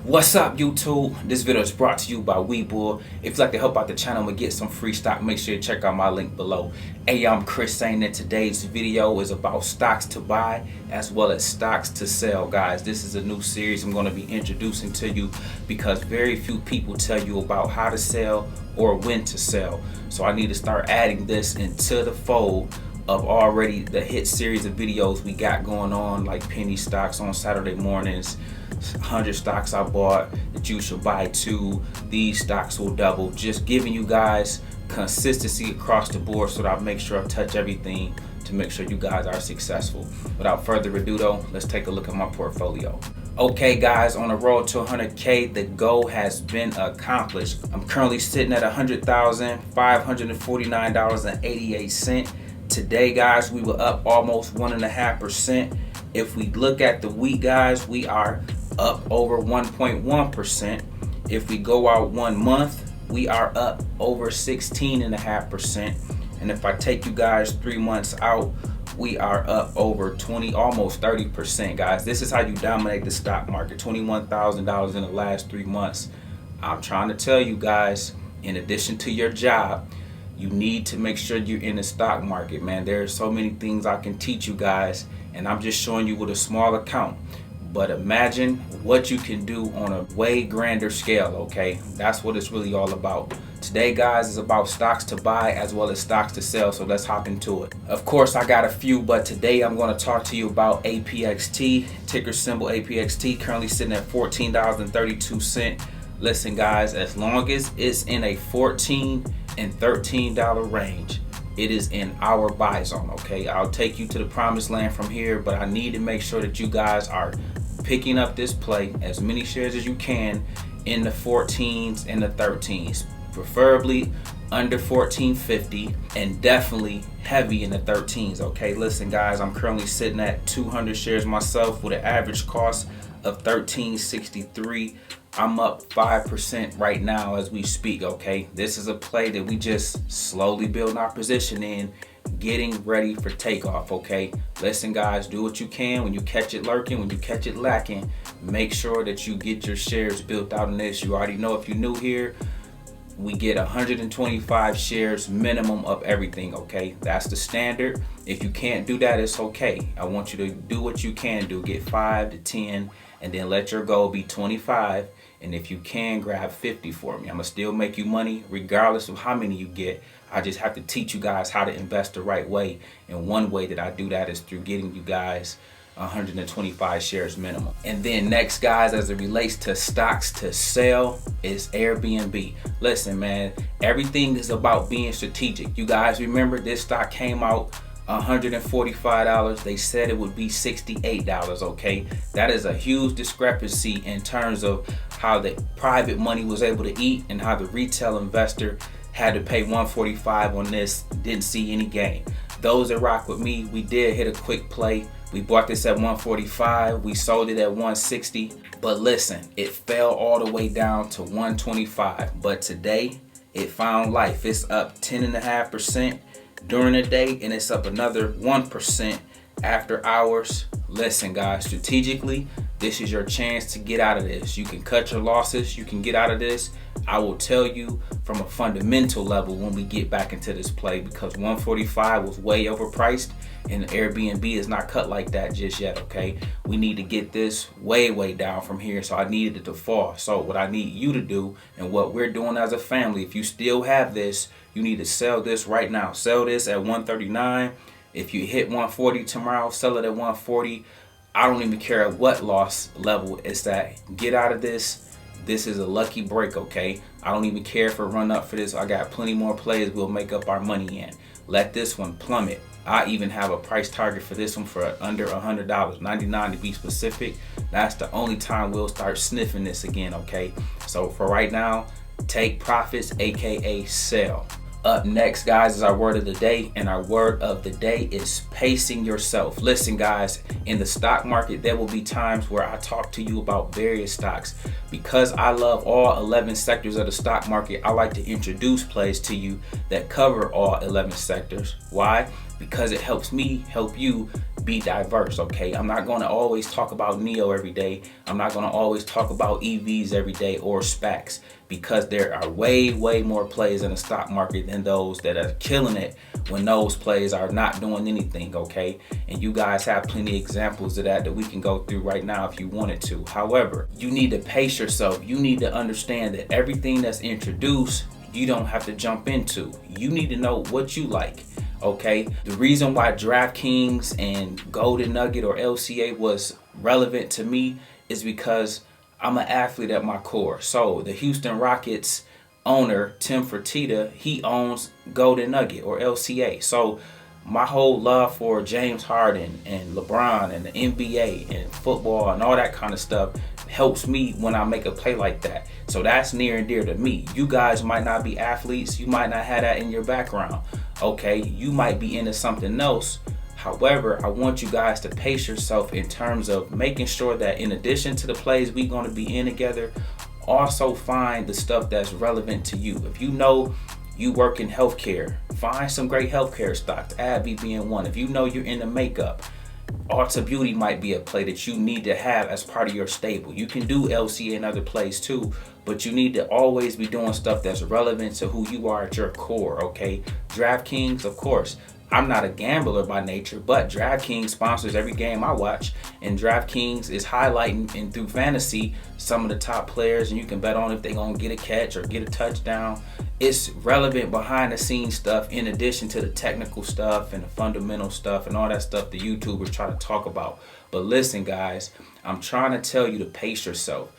What's up, YouTube? This video is brought to you by Webull. If you'd like to help out the channel and get some free stock, make sure you check out my link below. Hey, I'm Chris saying that today's video is about stocks to buy as well as stocks to sell, guys. This is a new series I'm going to be introducing to you because very few people tell you about how to sell or when to sell. So I need to start adding this into the fold of already the hit series of videos we got going on, like penny stocks on Saturday mornings, 100 stocks I bought that you should buy too, these stocks will double. Just giving you guys consistency across the board so that I make sure I touch everything to make sure you guys are successful. Without further ado though, let's take a look at my portfolio. Okay guys, on the road to 100K, the goal has been accomplished. I'm currently sitting at $100,549.88. Today guys, we were up almost 1.5%. If we look at the week guys, we are up over 1.1%. If we go out 1 month, we are up over 16.5%. And if I take you guys 3 months out, we are up over 20, almost 30%, guys. This is how you dominate the stock market. $21,000 in the last 3 months. I'm trying to tell you guys, in addition to your job, you need to make sure you're in the stock market, man. There are so many things I can teach you guys, and I'm just showing you with a small account. But imagine what you can do on a way grander scale, okay? That's what it's really all about. Today, guys, is about stocks to buy as well as stocks to sell, so let's hop into it. Of course, I got a few, but today I'm going to talk to you about APXT, ticker symbol APXT, currently sitting at $14.32. Listen, guys, as long as it's in a $14 and $13 range, it is in our buy zone, okay? I'll take you to the promised land from here, but I need to make sure that you guys are picking up this play, as many shares as you can in the 14s and the 13s, preferably under 1450 and definitely heavy in the 13s, okay? Listen guys, I'm currently sitting at 200 shares myself with an average cost of $13.63. I'm up 5% right now as we speak, okay? This is a play that we just slowly building our position in, getting ready for takeoff, okay? Listen guys, do what you can. When you catch it lurking, when you catch it lacking, make sure that you get your shares built out in this. You already know, if you're new here, we get 125 shares minimum of everything, okay? That's the standard. If you can't do that, it's okay. I want you to do what you can do. Get 5 to 10 and then let your goal be 25. And if you can, grab 50 for me. I'm gonna still make you money regardless of how many you get. I just have to teach you guys how to invest the right way. And one way that I do that is through getting you guys 125 shares minimum. And then next guys, as it relates to stocks to sell, is Airbnb. Listen man, everything is about being strategic. You guys remember this stock came out $145. They said it would be $68, okay? That is a huge discrepancy in terms of how the private money was able to eat and how the retail investor had to pay $145 on this, didn't see any gain. Those that rock with me, we did hit a quick play. We bought this at $145, we sold it at $160, but listen, it fell all the way down to $125. But today, it found life. It's up 10.5% during the day, and it's up another 1% after hours. Listen guys, strategically, this is your chance to get out of this. You can cut your losses, you can get out of this. I will tell you from a fundamental level when we get back into this play, because 145 was way overpriced and Airbnb is not cut like that just yet, okay? We need to get this way down from here, so I needed it to fall. So what I need you to do, and what we're doing as a family, if you still have this, you need to sell this right now. Sell this at 139. If you hit 140 tomorrow, sell it at 140. I don't even care at what loss level it's at. Get out of this. This is a lucky break, okay? I don't even care if it run up for this. I got plenty more plays we'll make up our money in. Let this one plummet. I even have a price target for this one for under $100, 99 to be specific. That's the only time we'll start sniffing this again, okay? So for right now, take profits, aka sell. Up next guys is our word of the day, and our word of the day is pacing yourself. Listen guys, in the stock market there will be times where I talk to you about various stocks. Because I love all 11 sectors of the stock market, I like to introduce plays to you that cover all 11 sectors. Why? Because it helps me help you be diverse, okay? I'm not gonna always talk about NEO every day. I'm not gonna always talk about EVs every day or SPACs, because there are way more plays in the stock market than those that are killing it when those plays are not doing anything, okay? And you guys have plenty of examples of that we can go through right now if you wanted to. However, you need to pace yourself. You need to understand that everything that's introduced, you don't have to jump into. You need to know what you like, okay? The reason why DraftKings and Golden Nugget or LCA was relevant to me is because I'm an athlete at my core. So the Houston Rockets owner, Tim Fertitta, he owns Golden Nugget or LCA. So my whole love for James Harden and LeBron and the NBA and football and all that kind of stuff helps me when I make a play like that. So that's near and dear to me. You guys might not be athletes. You might not have that in your background. Okay, you might be into something else. However, I want you guys to pace yourself in terms of making sure that in addition to the plays we're going to be in together, also find the stuff that's relevant to you. If you know you work in healthcare, find some great healthcare stocks, AbbVie being one. If you know you're into makeup, Ulta Beauty might be a play that you need to have as part of your stable. You can do LCA and other plays too, but you need to always be doing stuff that's relevant to who you are at your core, okay? DraftKings, of course. I'm not a gambler by nature, but DraftKings sponsors every game I watch, and DraftKings is highlighting and through fantasy some of the top players, and you can bet on if they're gonna get a catch or get a touchdown. It's relevant behind the scenes stuff in addition to the technical stuff and the fundamental stuff and all that stuff the YouTubers try to talk about. But listen, guys, I'm trying to tell you to pace yourself.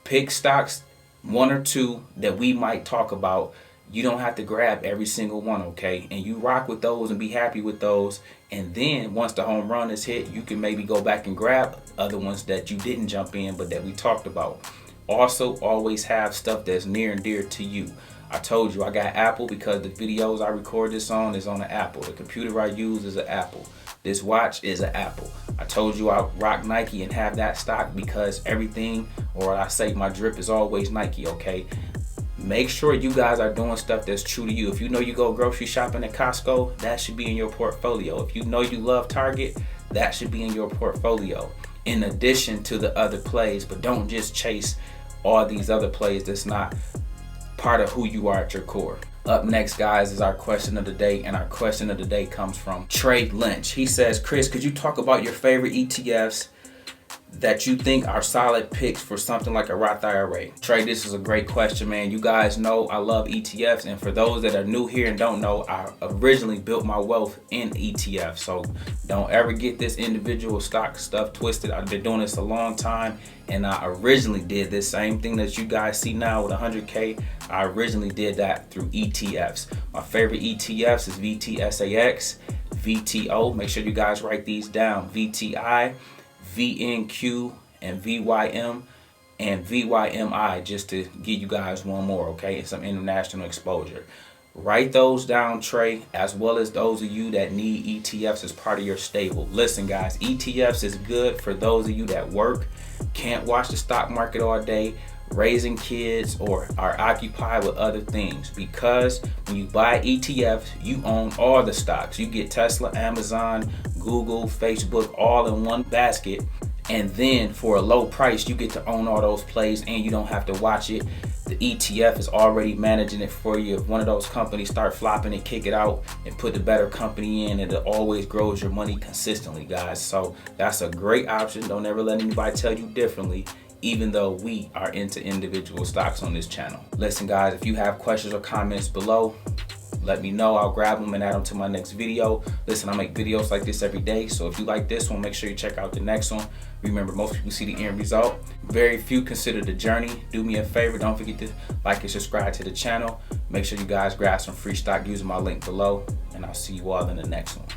Pick stocks, one or two that we might talk about. You don't have to grab every single one, okay? And you rock with those and be happy with those. And then once the home run is hit, you can maybe go back and grab other ones that you didn't jump in but that we talked about. Also, always have stuff that's near and dear to you. I told you I got Apple because the videos I record this on is on an Apple. The computer I use is an Apple. This watch is an Apple. I told you I rock Nike and have that stock because everything, or I say my drip is always Nike, okay? Make sure you guys are doing stuff that's true to you. If you know you go grocery shopping at Costco, that should be in your portfolio. If you know you love Target, that should be in your portfolio in addition to the other plays. But don't just chase all these other plays that's not part of who you are at your core. Up next, guys, is our question of the day, and our question of the day comes from Trey Lynch. He says, Chris, could you talk about your favorite ETFs that you think are solid picks for something like a Roth IRA? Trey, this is a great question, man. You guys know I love ETFs, and for those that are new here and don't know, I originally built my wealth in ETFs, so don't ever get this individual stock stuff twisted. I've been doing this a long time, and I originally did this same thing that you guys see now with 100K. I originally did that through ETFs. My favorite ETFs is VTSAX, VTO. Make sure you guys write these down. VTI, VNQ, and VYM, and VYMI, just to give you guys one more, okay, and some international exposure. Write those down, Trey, as well as those of you that need ETFs as part of your stable. Listen, guys, ETFs is good for those of you that work, can't watch the stock market all day, raising kids, or are occupied with other things, because when you buy ETFs, you own all the stocks. You get Tesla, Amazon, Google, Facebook, all in one basket, and then for a low price you get to own all those plays and you don't have to watch it. The ETF is already managing it for you. If one of those companies start flopping it, kick it out and put the better company in, and it always grows your money consistently, guys. So that's a great option. Don't ever let anybody tell you differently, even though we are into individual stocks on this channel. Listen, guys, if you have questions or comments below, let me know. I'll grab them and add them to my next video. Listen, I make videos like this every day, so if you like this one, make sure you check out the next one. Remember, most people see the end result. Very few consider the journey. Do me a favor, don't forget to like and subscribe to the channel. Make sure you guys grab some free stock using my link below, and I'll see you all in the next one.